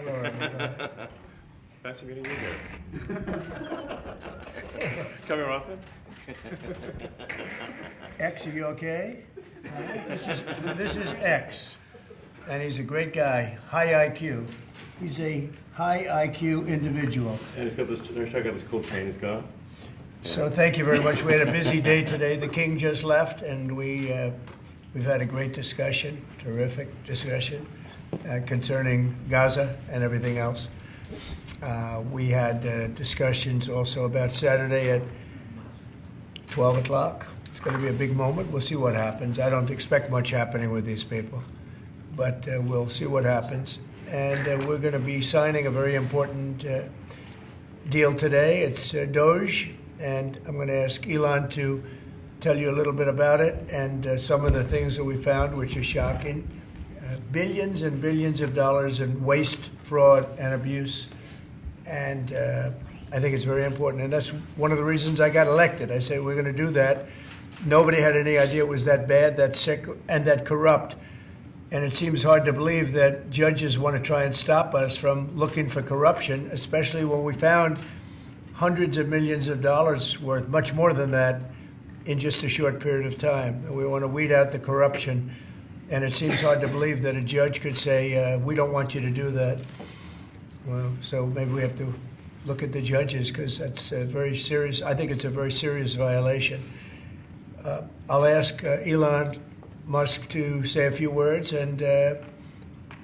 Hello, everybody. Fancy meeting you here. Come here often? X, are you okay? This is X, and he's a great guy, high IQ. He's a high IQ individual. And he's got this, check out this cool chain he's got. So thank you very much. We had a busy day today. The king just left, and we've had a great discussion, terrific discussion concerning Gaza and everything else. We had discussions also about Saturday at 12 o'clock. It's going to be a big moment. We'll see what happens. I don't expect much happening with these people, but we'll see what happens. And we're going to be signing a very important deal today. It's DOGE, and I'm going to ask Elon to tell you a little bit about it and some of the things that we found, which are shocking. Billions and billions of dollars in waste, fraud, and abuse. And I think it's very important. And that's one of the reasons I got elected. I said, we're going to do that. Nobody had any idea it was that bad, that sick, and that corrupt. And it seems hard to believe that judges want to try and stop us from looking for corruption, especially when we found hundreds of millions of dollars worth, much more than that, in just a short period of time. And we want to weed out the corruption. And it seems hard to believe that a judge could say, we don't want you to do that. Well, so maybe we have to look at the judges, because that's a very serious, I think it's a very serious violation. I'll ask Elon Musk to say a few words, and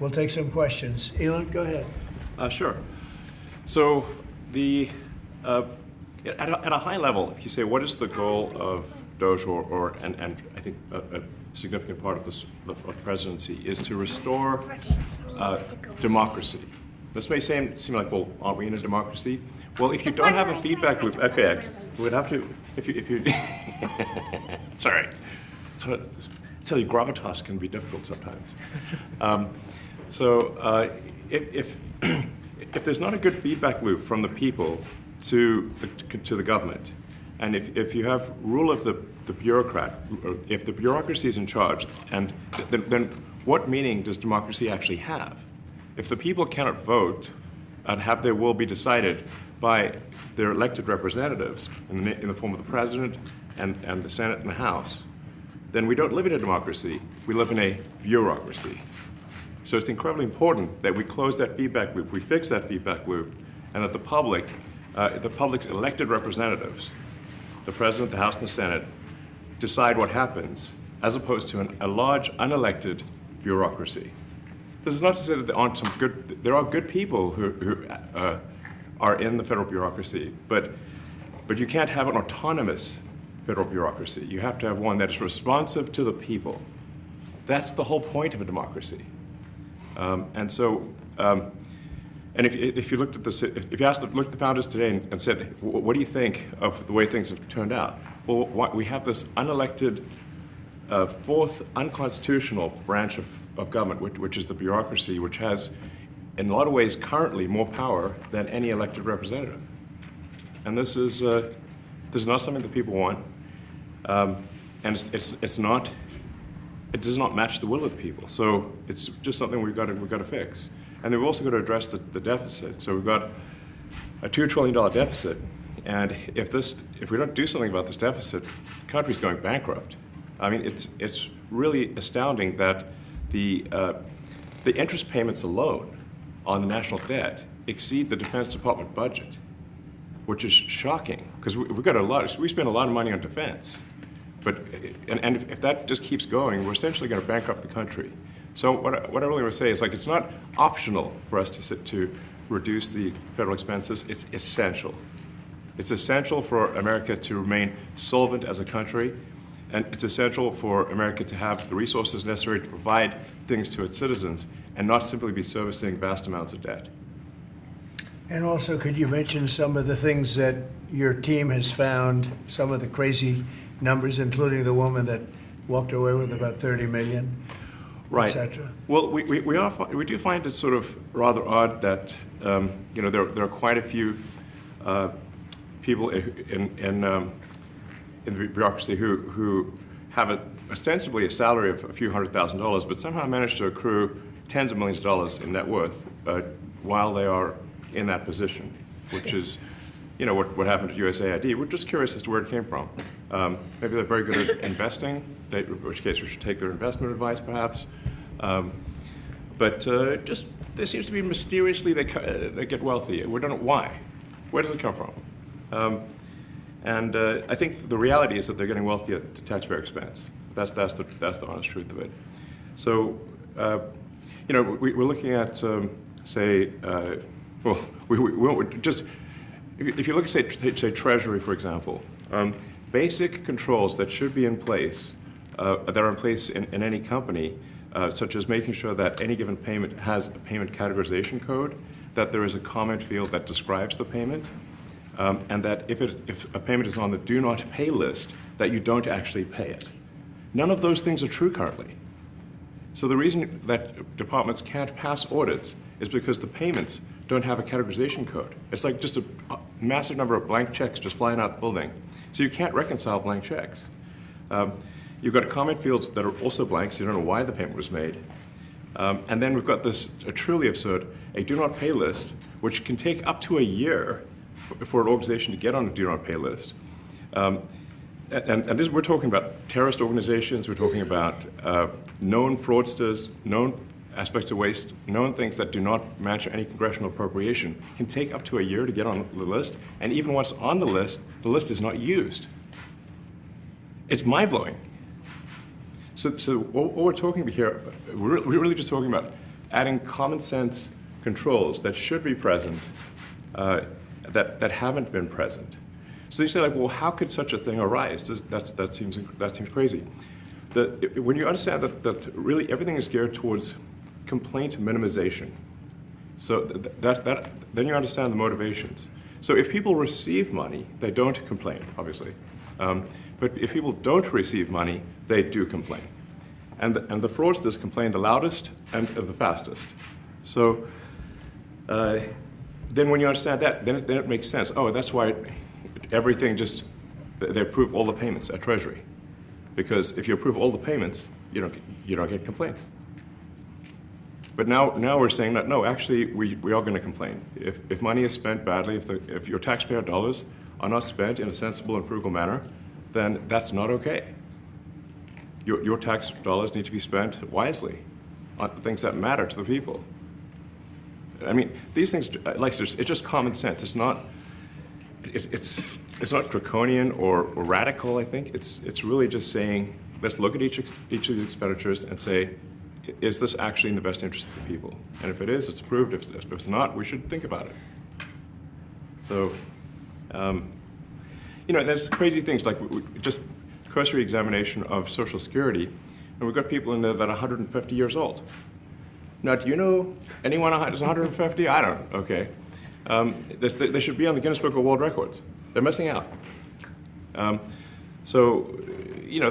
we'll take some questions. Elon, go ahead. Sure. So at a high level, if you say, what is the goal of DOGE, and I think a significant part of the presidency is to restore democracy. This may seem like, well, aren't we in a democracy? Well, if you don't have a feedback loop, okay, X, we'd have to, if you sorry. So, tell you, gravitas can be difficult sometimes. If there's not a good feedback loop from the people to the government, and if you have rule of the bureaucrat, if the bureaucracy is in charge, and then what meaning does democracy actually have? If the people cannot vote and have their will be decided by their elected representatives in the form of the president and the Senate and the House, then we don't live in a democracy. We live in a bureaucracy. So it's incredibly important that we close that feedback loop, we fix that feedback loop, and that the public's elected representatives, the president, the House, and the Senate, decide what happens, as opposed to a large unelected bureaucracy. This is not to say that there are good people who are in the federal bureaucracy, but you can't have an autonomous federal bureaucracy. You have to have one that is responsive to the people. That's the whole point of a democracy. And if you looked at this, if you looked at the founders today and said, what do you think of the way things have turned out? Well, we have this unelected, fourth unconstitutional branch of government, which is the bureaucracy, which has, in a lot of ways, currently more power than any elected representative. And this is not something that people want, and it does not match the will of the people. So it's just something we've got to fix. And then we've also got to address the deficit. So we've got a $2 trillion deficit, and if we don't do something about this deficit, the country's going bankrupt. I mean, it's really astounding that the interest payments alone on the national debt exceed the Defense Department budget, which is shocking, because we spend a lot of money on defense. But if that just keeps going, we're essentially going to bankrupt the country. So what I really want to say is, like, it's not optional for us to reduce the federal expenses. It's essential. It's essential for America to remain solvent as a country, and it's essential for America to have the resources necessary to provide things to its citizens and not simply be servicing vast amounts of debt. And also, could you mention some of the things that your team has found, some of the crazy numbers, including the woman that walked away with about $30 million, right, etc.? Well, we do find it sort of rather odd that there are quite a few people in the bureaucracy who have ostensibly a salary of a few $100,000, but somehow manage to accrue tens of millions of dollars in net worth while they are in that position, which is, what happened at USAID. We're just curious as to where it came from. Maybe they're very good at investing, in which case we should take their investment advice, perhaps. But just there seems to be mysteriously they get wealthy. We don't know why. Where does it come from? And I think the reality is that they're getting wealthy at the taxpayer expense. That's the honest truth of it. So, we're looking at, say, if you look at, say, Treasury, for example, basic controls that should be in place, that are in place in any company, such as making sure that any given payment has a payment categorization code, that there is a comment field that describes the payment, and that if a payment is on the do not pay list, that you don't actually pay it. None of those things are true currently. So the reason that departments can't pass audits is because the payments don't have a categorization code. It's like just a massive number of blank checks just flying out the building. So you can't reconcile blank checks. You've got comment fields that are also blank, so you don't know why the payment was made. And then we've got this truly absurd, a do not pay list, which can take up to a year for an organization to get on a do not pay list. And this, we're talking about terrorist organizations, we're talking about known fraudsters, known aspects of waste, known things that do not match any congressional appropriation, can take up to a year to get on the list, and even once on the list is not used. It's mind-blowing. So what we're talking about here, we're really just talking about adding common sense controls that should be present, that haven't been present. So you say, like, well, how could such a thing arise? That seems crazy. When you understand that really everything is geared towards complaint minimization, so then you understand the motivations. So if people receive money, they don't complain, obviously. But if people don't receive money, they do complain. And the fraudsters complain the loudest and the fastest. So then when you understand that, then it makes sense. Oh, that's why everything they approve all the payments at Treasury. Because if you approve all the payments, you don't get complaints. But now we're saying that, no, actually, we are going to complain. If money is spent badly, if your taxpayer dollars are not spent in a sensible and frugal manner, then that's not okay. Your tax dollars need to be spent wisely on things that matter to the people. I mean, these things, like, it's just common sense. It's not draconian or radical, I think. It's really just saying, let's look at each of these expenditures and say, is this actually in the best interest of the people? And if it is, it's approved. If it's not, we should think about it. So, there's crazy things like just cursory examination of Social Security, and we've got people in there that are 150 years old. Now, do you know anyone who's 150? I don't. Okay. They should be on the Guinness Book of World Records. They're missing out. So,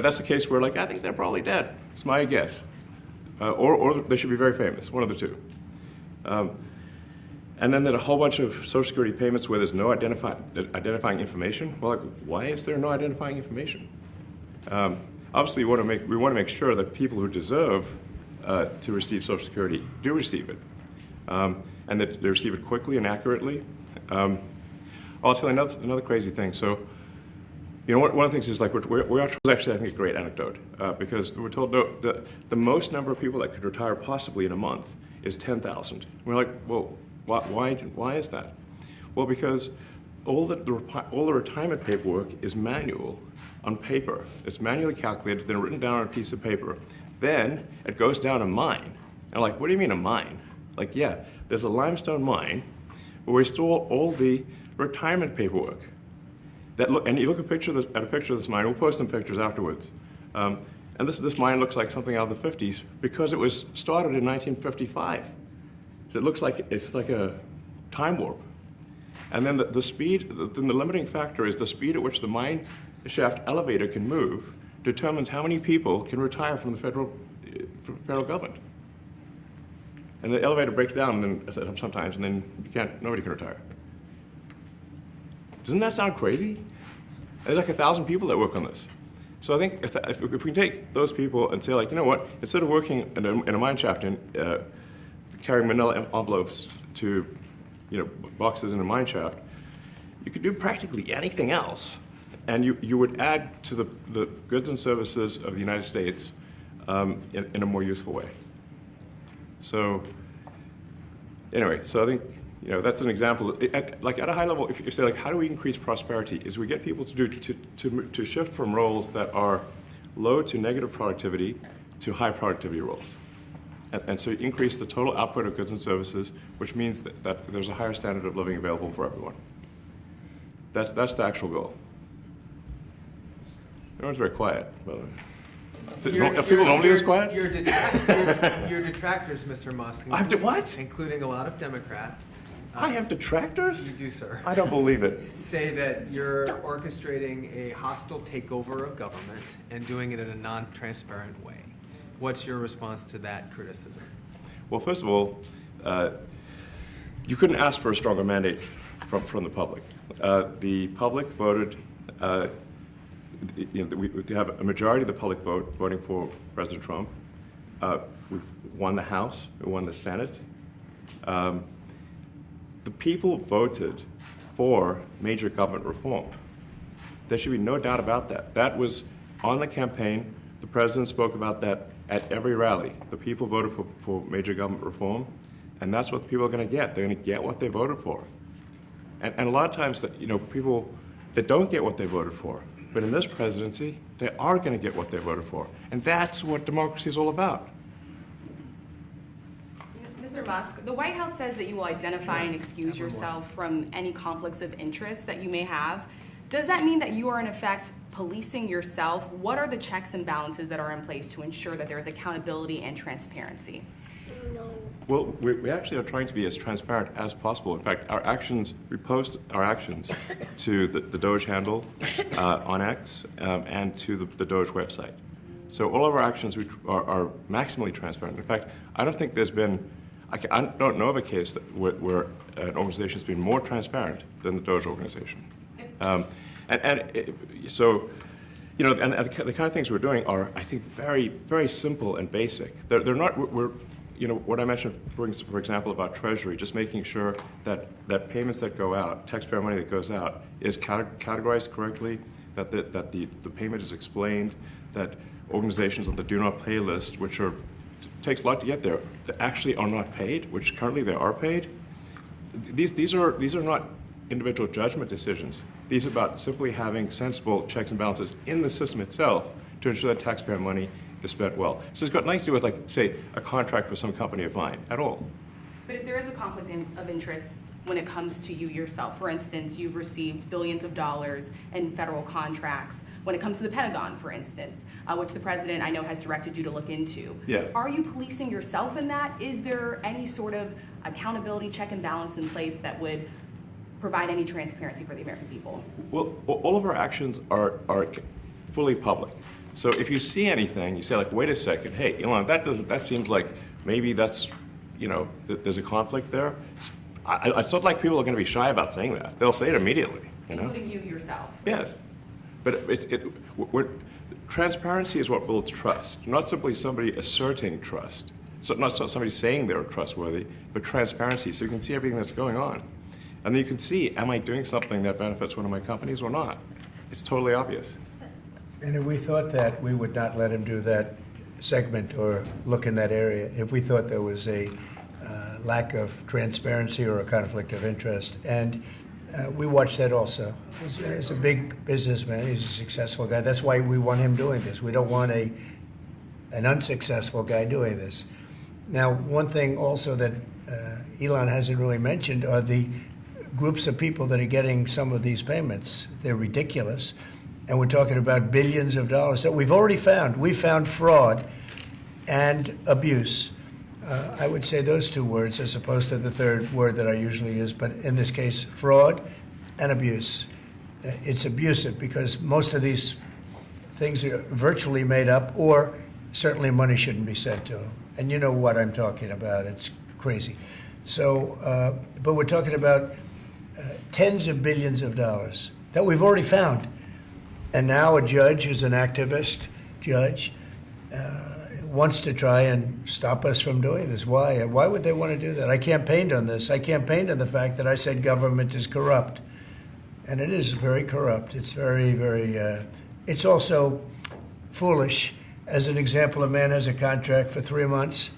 that's a case where, like, I think they're probably dead. It's my guess. Or they should be very famous, one of the two. And then there's a whole bunch of Social Security payments where there's no identifying information. Well, like, why is there no identifying information? Obviously, we want to make sure that people who deserve to receive Social Security do receive it, and that they receive it quickly and accurately. I'll tell you another crazy thing. So, one of the things is, like, we are actually, I think, a great anecdote, because we're told the most number of people that could retire possibly in a month is 10,000. We're like, well, why is that? Well, because all the retirement paperwork is manual on paper. It's manually calculated, then written down on a piece of paper. Then it goes down a mine. And, like, what do you mean a mine? Like, yeah, there's a limestone mine where we store all the retirement paperwork. And you look at a picture of this mine. We'll post some pictures afterwards. And this mine looks like something out of the 50s because it was started in 1955. So it looks like it's like a time warp. And then the speed, the limiting factor is the speed at which the mine shaft elevator can move determines how many people can retire from the federal government. And the elevator breaks down sometimes, and then nobody can retire. Doesn't that sound crazy? There's like 1,000 people that work on this. So I think if we can take those people and say, like, you know what, instead of working in a mine shaft carrying manila envelopes to, boxes in a mine shaft. You could do practically anything else, and you would add to the goods and services of the United States in a more useful way. So anyway, so I think that's an example. At a high level, if you say how do we increase prosperity, is we get people to shift from roles that are low to negative productivity to high productivity roles. And so you increase the total output of goods and services, which means that there's a higher standard of living available for everyone. That's the actual goal. Everyone's very quiet, by the way. So are people normally this quiet? Your detractors, Mr. Musk, what? including a lot of Democrats. I have detractors? You do, sir. I don't believe it. Say that you're orchestrating a hostile takeover of government and doing it in a non-transparent way. What's your response to that criticism? Well, first of all, you couldn't ask for a stronger mandate from the public. The public voted. We have a majority of the public voting for President Trump. We won the House. We won the Senate. The people voted for major government reform. There should be no doubt about that. That was on the campaign. The president spoke about that at every rally. The people voted for major government reform, and that's what the people are going to get. They're going to get what they voted for. And a lot of times, people that don't get what they voted for, but in this presidency, they are going to get what they voted for. And that's what democracy is all about. Mr. Musk, the White House says that you will identify and excuse yourself from any conflicts of interest that you may have. Does that mean that you are, in effect, policing yourself? What are the checks and balances that are in place to ensure that there is accountability and transparency? Well, we actually are trying to be as transparent as possible. In fact, we post our actions to the DOGE handle on X and to the DOGE website. So all of our actions are maximally transparent. In fact, I don't think there's been, I don't know of a case where an organization has been more transparent than the DOGE organization. So, and the kind of things we're doing are, I think, very, very simple and basic. They're not, what I mentioned, for example, about Treasury, just making sure that payments that go out, taxpayer money that goes out, is categorized correctly, that the payment is explained, that organizations on the do not pay list, which takes a lot to get there, that actually are not paid, which currently they are paid. These are not individual judgment decisions. These are about simply having sensible checks and balances in the system itself to ensure that taxpayer money is spent well. So it's got nothing to do with, say, a contract for some company of mine at all. But if there is a conflict of interest when it comes to you yourself, for instance, you've received billions of dollars in federal contracts when it comes to the Pentagon, for instance, which the president, I know, has directed you to look into. Yeah. Are you policing yourself in that? Is there any sort of accountability check and balance in place that would provide any transparency for the American people? Well, all of our actions are fully public. So if you see anything, you say, wait a second, hey, Elon, that seems like maybe that's, there's a conflict there. It's not like people are going to be shy about saying that. They'll say it immediately. Including you yourself. Yes. But transparency is what builds trust, not simply somebody asserting trust. So not somebody saying they're trustworthy, but transparency, so you can see everything that's going on. And then you can see, am I doing something that benefits one of my companies or not? It's totally obvious. And if we thought that, we would not let him do that segment or look in that area if we thought there was a lack of transparency or a conflict of interest. And we watched that also. He's a big businessman. He's a successful guy. That's why we want him doing this. We don't want an unsuccessful guy doing this. Now, one thing also that Elon hasn't really mentioned are the groups of people that are getting some of these payments. They're ridiculous. And we're talking about billions of dollars that we've already found. We found fraud and abuse. I would say those two words as opposed to the third word that I usually use, but in this case, fraud and abuse. It's abusive because most of these things are virtually made up, or certainly money shouldn't be sent to them. And you know what I'm talking about. It's crazy. So, but we're talking about tens of billions of dollars that we've already found. And now a judge who's an activist judge wants to try and stop us from doing this. Why? Why would they want to do that? I campaigned on this. I campaigned on the fact that I said government is corrupt. And it is very corrupt. It's very, very, it's also foolish. As an example, a man has a contract for 3 months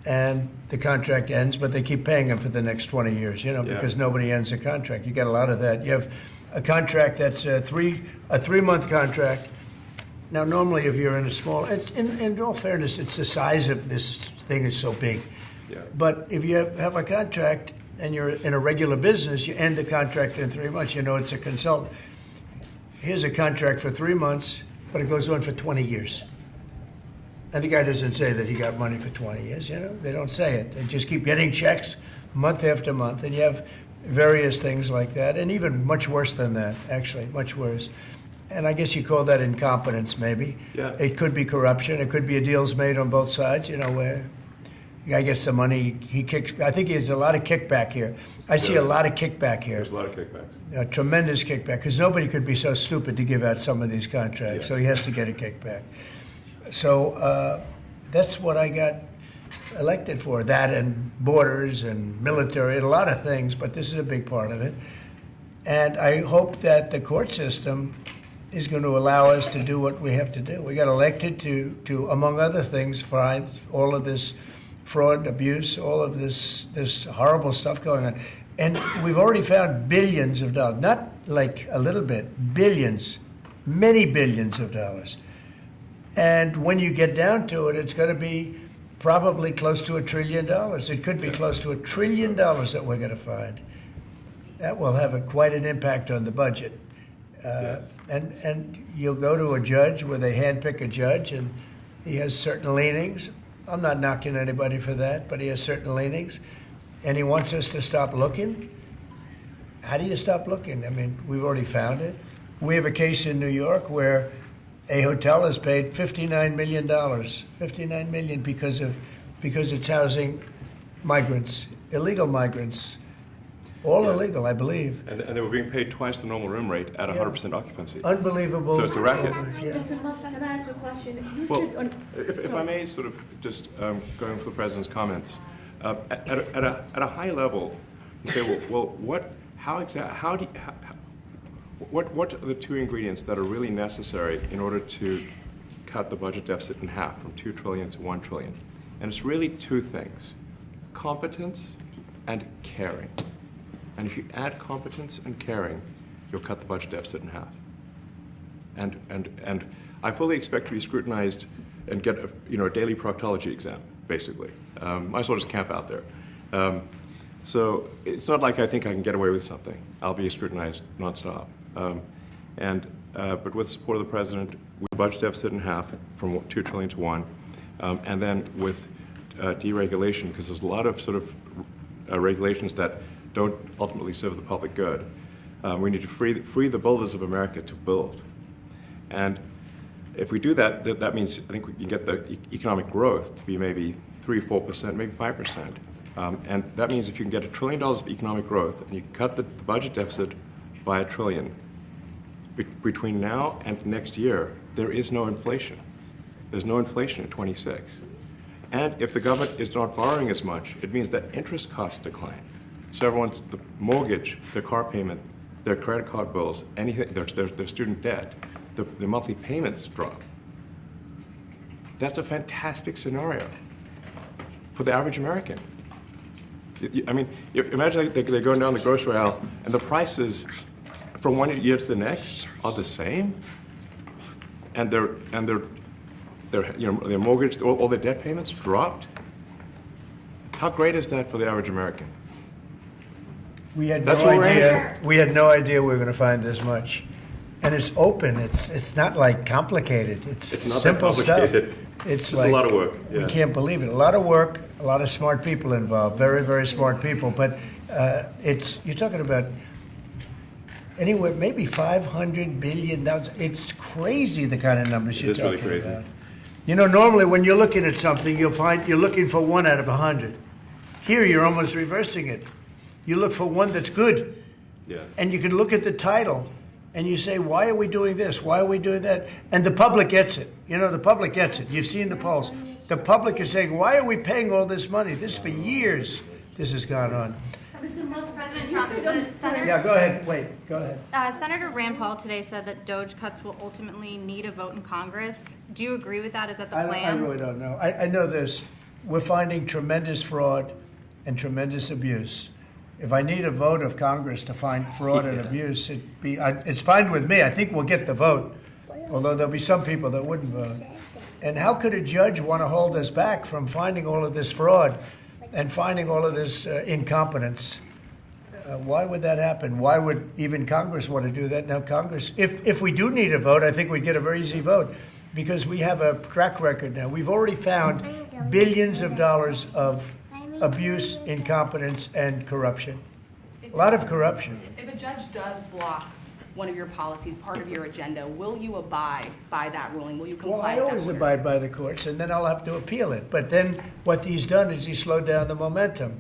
and the contract ends, but they keep paying him for the next 20 years, because nobody ends a contract. You get a lot of that. You have a contract that's a 3-month contract. Now, normally, if you're in a small, in all fairness, it's the size of this thing is so big. Yeah. But if you have a contract and you're in a regular business, you end the contract in 3 months. It's a consultant. Here's a contract for 3 months, but it goes on for 20 years. And the guy doesn't say that he got money for 20 years, They don't say it. They just keep getting checks month after month. And you have various things like that, and even much worse than that, actually, much worse. And I guess you call that incompetence, maybe. Yeah. It could be corruption. It could be a deal's made on both sides, where the guy gets the money, he kicks. I think there's a lot of kickback here. I see a lot of kickback here. There's a lot of kickbacks. A tremendous kickback, because nobody could be so stupid to give out some of these contracts. Yes. So he has to get a kickback. So that's what I got elected for, that and borders and military and a lot of things, but this is a big part of it. And I hope that the court system is going to allow us to do what we have to do. We got elected to among other things, find all of this fraud, abuse, all of this horrible stuff going on. And we've already found billions of dollars, not like a little bit, billions, many billions of dollars. And when you get down to it, it's going to be probably close to $1 trillion. It could be close to $1 trillion that we're going to find. That will have quite an impact on the budget. And you'll go to a judge where they handpick a judge, and he has certain leanings. I'm not knocking anybody for that, but he has certain leanings. And he wants us to stop looking. How do you stop looking? I mean, we've already found it. We have a case in New York where a hotel has paid $59 million, $59 million because it's housing migrants, illegal migrants, all illegal, I believe. And they were being paid twice the normal room rate at 100% occupancy. Unbelievable. So it's a racket. Mr. Musk, can I ask a question? You Well, said if I may sort of just going for the president's comments, at a high level, you say, well, what are the two ingredients that are really necessary in order to cut the budget deficit in half from $2 trillion to $1 trillion? And it's really two things: competence and caring. And if you add competence and caring, you'll cut the budget deficit in half. And I fully expect to be scrutinized and get a daily proctology exam, basically. Might as well just camp out there. So it's not like I think I can get away with something. I'll be scrutinized nonstop. But with the support of the president, we budget deficit in half from $2 trillion to $1, and then with deregulation, because there's a lot of sort of regulations that don't ultimately serve the public good. We need to free the builders of America to build. And if we do that, that means I think we can get the economic growth to be maybe 3-4%, maybe 5%. And that means if you can get $1 trillion of economic growth and you can cut the budget deficit by $1 trillion, between now and next year, there is no inflation. There's no inflation in 26. And if the government is not borrowing as much, it means that interest costs decline. So everyone's, the mortgage, their car payment, their credit card bills, anything, their student debt, the monthly payments drop. That's a fantastic scenario for the average American. I mean, imagine they're going down the grocery aisle and the prices from one year to the next are the same, and their mortgage, all their debt payments dropped. How great is that for the average American? We had That's no what we're idea. We had no idea we were going to find this much, and it's open. It's not like complicated. It's not simple that complicated. stuff. It's like, a lot of work. We Yeah. can't believe it. A lot of work. A lot of smart people involved. Very, very smart people. But you're talking about anywhere maybe $500 billion. It's crazy the kind of numbers you're talking really crazy. about. Normally when you're looking at something, you'll find you're looking for 1 out of 100. Here you're almost reversing it. You look for one that's good. Yeah. And you can look at the title and you say, why are we doing this? Why are we doing that? And the public gets it. You know, the public gets it. You've seen the polls. The public is saying, why are we paying all this money? This for years, this has gone on. Mr. Musk, President you Trump, said Senator, Yeah, go ahead. Wait, go ahead. Senator Rand Paul today said that DOGE cuts will ultimately need a vote in Congress. Do you agree with that? Is that the plan? I really don't know. I know this. We're finding tremendous fraud and tremendous abuse. If I need a vote of Congress to find fraud and abuse, it's fine with me. I think we'll get the vote, although there'll be some people that wouldn't vote. And how could a judge want to hold us back from finding all of this fraud and finding all of this incompetence? Why would that happen? Why would even Congress want to do that? Now, Congress, if we do need a vote, I think we'd get a very easy vote because we have a track record now. We've already found billions of dollars of abuse, incompetence, and corruption. A lot of corruption. If a judge does block one of your policies, part of your agenda, will you abide by that ruling? Will you comply Well, I with that always order? abide by the courts, and then I'll have to appeal it. But then what he's done is he slowed down the momentum.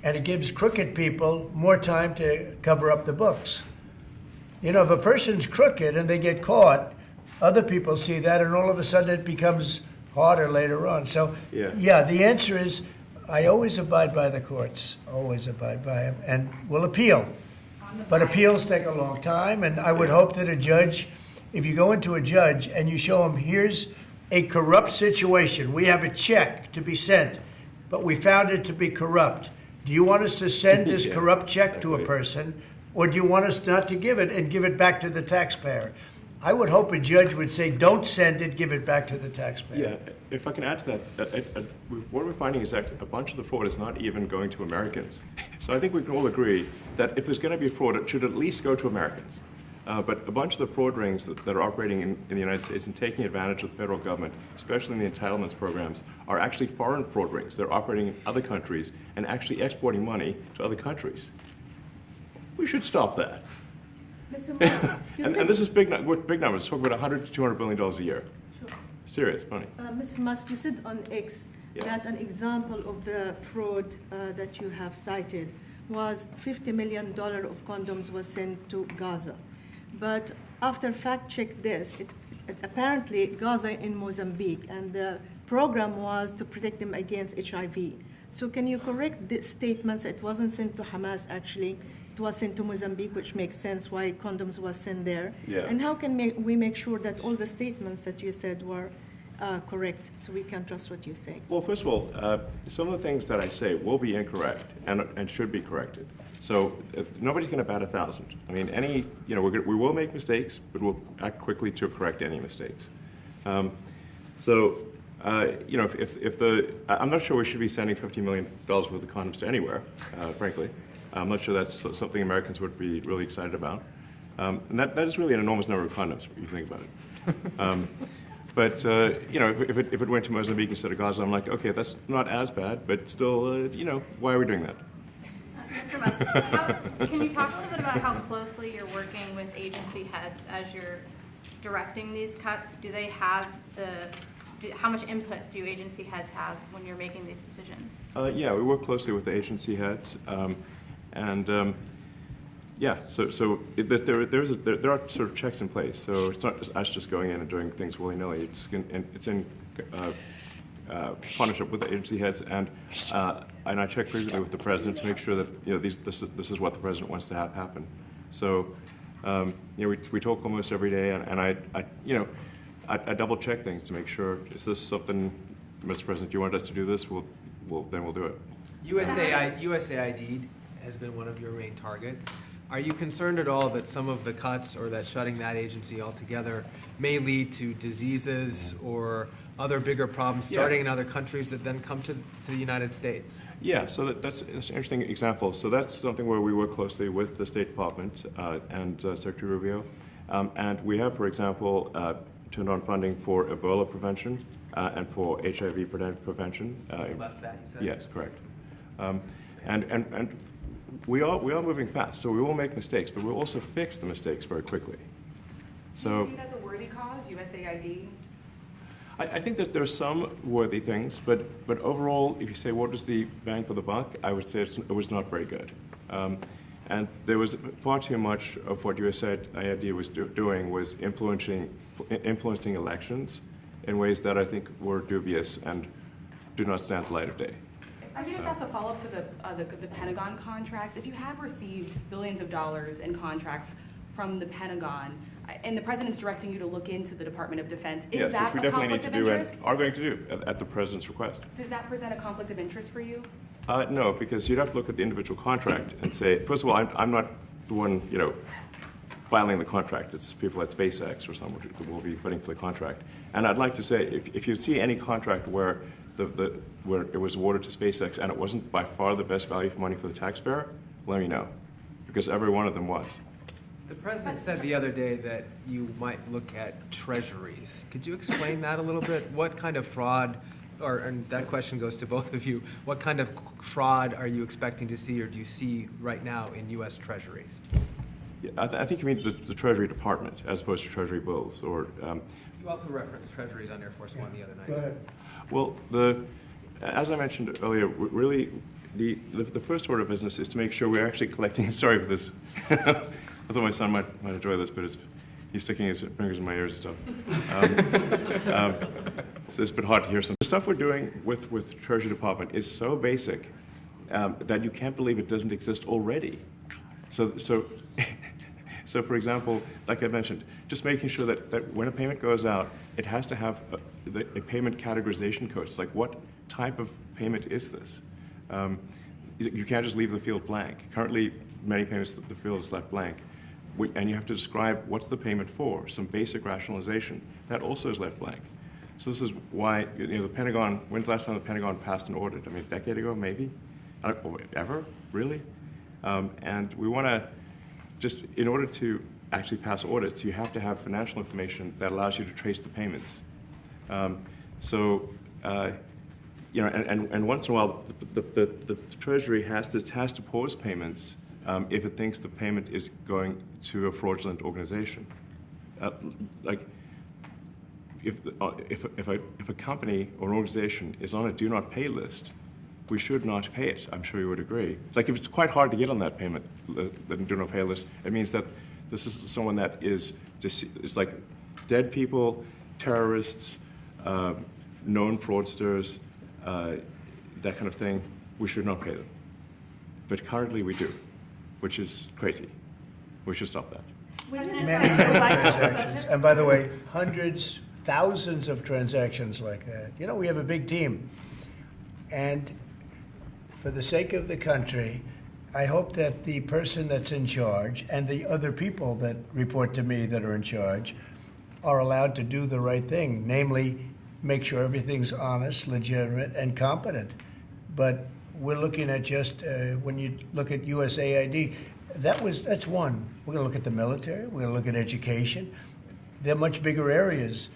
And it gives crooked people more time to cover up the books. You know, if a person's crooked and they get caught, other people see that, and all of a sudden it becomes harder later on. So, yeah, the answer is I always abide by the courts, always abide by them, and will appeal. But appeals take a long time, and I would hope that a judge, if you go into a judge and you show him, here's a corrupt situation, we have a check to be sent, but we found it to be corrupt. Do you want us to send this corrupt check to a person, or do you want us not to give it and give it back to the taxpayer? I would hope a judge would say, don't send it, give it back to the taxpayer. Yeah, if I can add to that, what we're finding is that a bunch of the fraud is not even going to Americans. So I think we can all agree that if there's going to be fraud, it should at least go to Americans. But a bunch of the fraud rings that are operating in the United States and taking advantage of the federal government, especially in the entitlements programs, are actually foreign fraud rings. They're operating in other countries and actually exporting money to other countries. We should stop that. Mr. Musk, And this is big numbers. Talk about $100 to $200 billion a year. Sure. Serious money. Mr. Musk, you said on X that an example of the fraud that you have cited was $50 million of condoms was sent to Gaza. But after fact-check this, apparently Gaza in Mozambique, and the program was to protect them against HIV. So can you correct the statements? It wasn't sent to Hamas, actually. It was sent to Mozambique, which makes sense why condoms was sent there. Yeah. And how can we make sure that all the statements that you said were correct, so we can trust what you say? Well, first of all, some of the things that I say will be incorrect and should be corrected. So nobody's going to bat 1,000. I mean, we will make mistakes, but we'll act quickly to correct any mistakes. I'm not sure we should be sending $50 million worth of condoms to anywhere, frankly. I'm not sure that's something Americans would be really excited about. And that is really an enormous number of condoms, if you think about it. If it went to Mozambique instead of Gaza, I'm like, okay, that's not as bad, but still, why are we doing that? Mr. Musk, can you talk a little bit about how closely you're working with agency heads as you're directing these cuts? Do they have how much input do agency heads have when you're making these decisions? Yeah, we work closely with the agency heads, there are sort of checks in place. So it's not just us just going in and doing things willy-nilly. It's in partnership with the agency heads, and I check frequently with the president to make sure that this is what the president wants to have happen. So we talk almost every day, and I double check things to make sure, is this something, Mr. President, you want us to do this? Then we'll do it. USAID has been one of your main targets. Are you concerned at all that some of the cuts or that shutting that agency altogether may lead to diseases or other bigger problems starting in other countries that then come to the United States? Yeah, so that's an interesting example. So that's something where we work closely with the State Department and Secretary Rubio. And we have, for example, turned on funding for Ebola prevention and for HIV prevention. You left that, you said? Yes, correct. And we are moving fast, so we will make mistakes, but we'll also fix the mistakes very quickly. So, do you see it as a worthy cause, USAID? I think that there are some worthy things, but overall, if you say what is the bang for the buck, I would say it was not very good. And there was far too much of what USAID was doing was influencing elections in ways that I think were dubious and do not stand the light of day. I can just ask a follow-up to the Pentagon contracts. If you have received billions of dollars in contracts from the Pentagon, and the president's directing you to look into the Department of Defense, is Yes, that which we a definitely need conflict to of do and interest? are going to do at the president's request. Does that present a conflict of interest for you? No, because you'd have to look at the individual contract and say, first of all, I'm not the one, filing the contract. It's people at SpaceX or someone who will be putting for the contract. And I'd like to say, if you see any contract where where it was awarded to SpaceX and it wasn't by far the best value for money for the taxpayer, let me know, because every one of them was. The president said the other day that you might look at treasuries. Could you explain that a little bit? What kind of fraud, and that question goes to both of you, what kind of fraud are you expecting to see or do you see right now in U.S. treasuries? Yeah, I think you mean the Treasury Department as opposed to Treasury bills. Or You also referenced treasuries on Air Force One the other night. Go ahead. well, as I mentioned earlier, really the first order of business is to make sure we're actually collecting. Sorry for this. I thought my son might enjoy this, but he's sticking his fingers in my ears and stuff. So it's a bit hard to hear some. The stuff we're doing with the Treasury Department is so basic that you can't believe it doesn't exist already. So for example, like I mentioned, just making sure that when a payment goes out, it has to have a payment categorization code. It's like, what type of payment is this? You can't just leave the field blank. Currently, many payments, the field is left blank. And you have to describe what's the payment for, some basic rationalization. That also is left blank. So this is why, the Pentagon, when's the last time the Pentagon passed an audit? I mean, a decade ago, maybe? Ever? Really? And we want to, just in order to actually pass audits, you have to have financial information that allows you to trace the payments. And once in a while, the Treasury has to pause payments if it thinks the payment is going to a fraudulent organization. If a company or an organization is on a do not pay list, we should not pay it. I'm sure you would agree. Like, if it's quite hard to get on that payment, the do not pay list, it means that this is someone that is just, it's like dead people, terrorists, known fraudsters, that kind of thing. We should not pay them. But currently we do, which is crazy. We should stop that. Many transactions. And by the way, hundreds, thousands of transactions like that. We have a big team. And for the sake of the country, I hope that the person that's in charge and the other people that report to me that are in charge are allowed to do the right thing, namely make sure everything's honest, legitimate, and competent. But we're looking at just, when you look at USAID, that's one. We're going to look at the military. We're going to look at education. They're much bigger areas.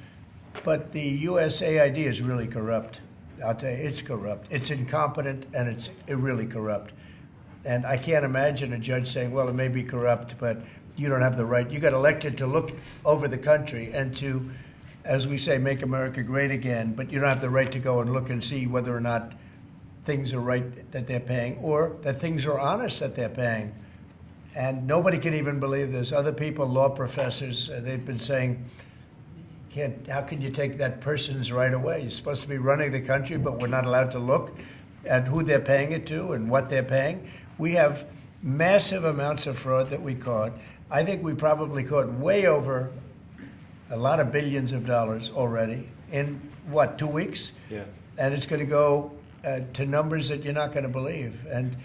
But the USAID is really corrupt. I'll tell you, it's corrupt. It's incompetent, and it's really corrupt. And I can't imagine a judge saying, well, it may be corrupt, but you don't have the right. You got elected to look over the country and to, as we say, make America great again, but you don't have the right to go and look and see whether or not things are right that they're paying or that things are honest that they're paying. And nobody can even believe this. Other people, law professors, they've been saying, how can you take that person's right away? You're supposed to be running the country, but we're not allowed to look at who they're paying it to and what they're paying. We have massive amounts of fraud that we caught. I think we probably caught way over a lot of billions of dollars already in, 2 weeks? Yes. And it's going to go to numbers that you're not going to believe. And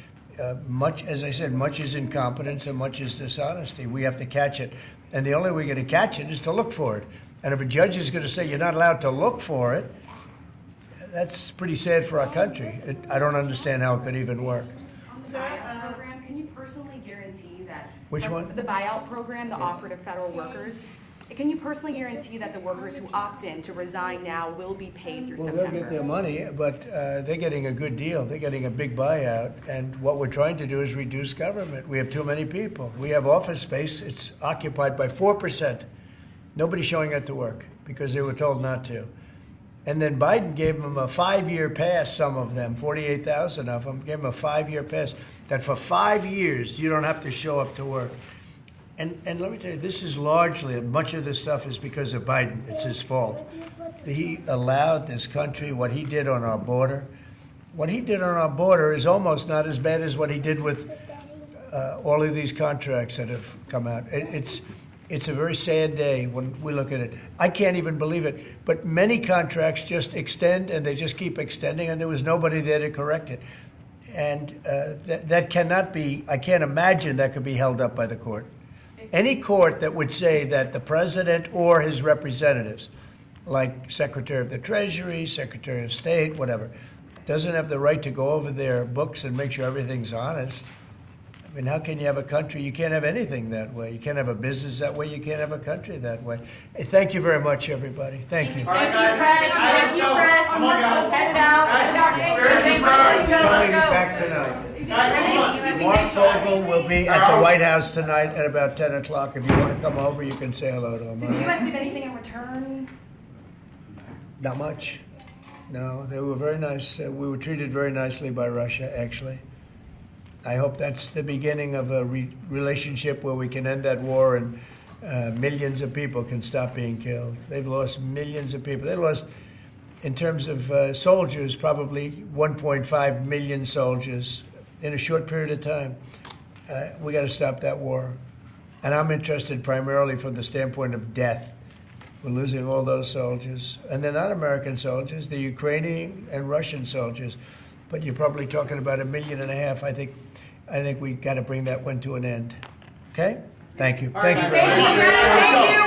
much, as I said, much is incompetence and much is dishonesty. We have to catch it. And the only way we're going to catch it is to look for it. And if a judge is going to say you're not allowed to look for it, that's pretty sad for our country. I don't understand how it could even work. On the buyout program, can you personally guarantee that? Which one? The buyout program, the operative federal workers. Can you personally guarantee that the workers who opt in to resign now will be paid through Well, September? they'll get their money, but they're getting a good deal. They're getting a big buyout. And what we're trying to do is reduce government. We have too many people. We have office space. It's occupied by 4%. Nobody's showing up to work because they were told not to. And then Biden gave them a 5-year pass, some of them, 48,000 of them, gave them a 5-year pass, that for 5 years you don't have to show up to work. And let me tell you, this is largely, much of this stuff is because of Biden. It's his fault. He allowed this country, what he did on our border. What he did on our border is almost not as bad as what he did with all of these contracts that have come out. It's a very sad day when we look at it. I can't even believe it. But many contracts just extend, and they just keep extending, and there was nobody there to correct it. And that cannot be, I can't imagine that could be held up by the court. Any court that would say that the president or his representatives, like Secretary of the Treasury, Secretary of State, whatever, doesn't have the right to go over their books and make sure everything's honest. I mean, how can you have a country? You can't have anything that way. You can't have a business that way. You can't have a country that way. Hey, thank you very much, everybody. Thank you. Thank you, press. Thank you, press. Head out. Coming back tonight. Mark Fogel will be at the White House tonight at about 10 o'clock. If you want to come over, you can say hello to him. Did you guys give anything in return? Not much. No, they were very nice. We were treated very nicely by Russia, actually. I hope that's the beginning of a relationship where we can end that war and millions of people can stop being killed. They've lost millions of people. They lost, in terms of soldiers, probably 1.5 million soldiers in a short period of time. We got to stop that war. And I'm interested primarily from the standpoint of death. We're losing all those soldiers. And they're not American soldiers, they're Ukrainian and Russian soldiers. But you're probably talking about 1.5 million. I think we got to bring that one to an end. Okay? Thank you. Thank you very much. Thank you.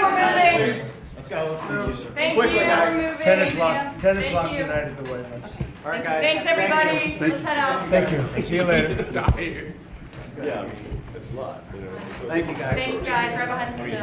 We're moving. Let's go. Let's move. Thank you. We're moving. 10 o'clock. 10 Thank o'clock you. tonight at the White House. All right, guys. Thanks, everybody. Let's head out. Thank you. See you later. Yeah, it's a lot. Thank you, guys. Thanks, guys. Right behind the